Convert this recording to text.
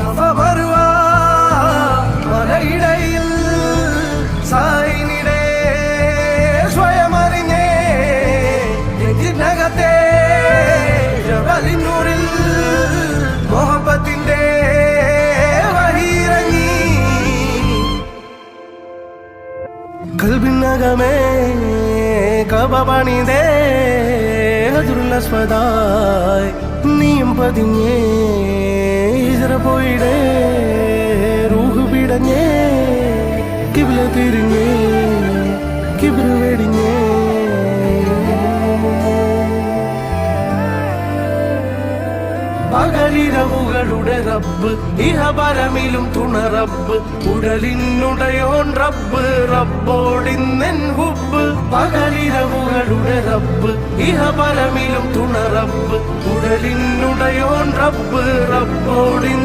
സഫ മറുവ മലയിടയിൽ സായിനിടെ സ്വയമറിഞ്ഞേ നെഞ്ചിനകത്തെ ജബലിനൂറിൽ മുഹബത്തിന്റെ വഹിയിറങ്ങി കൽബിനകമേ കബ പണിതേ ഹജറുൽ നീയും പതിഞ്ഞേ ഹിജ്റ പോയിടേ റൂഹ് പിടഞ്ഞേ കിബ്ല തിരിഞ്ഞേ കിബ്ര വെടിഞ്ഞേ പകലിരവുകളുടെ റബ്ബ് ഇഹപരമിലും തുണ റബ്ബ് ഉടലിനുടയോൻ റബ്ബ് റബ്ബോടിന്നെൻ ഹുബ്ബ് പകലിരവുകളുടെ റബ്ബ് ഇഹപരമിലും തുണ റബ്ബ് ഉടലിനുടയോൻ റബ്ബ് റബ്ബോടി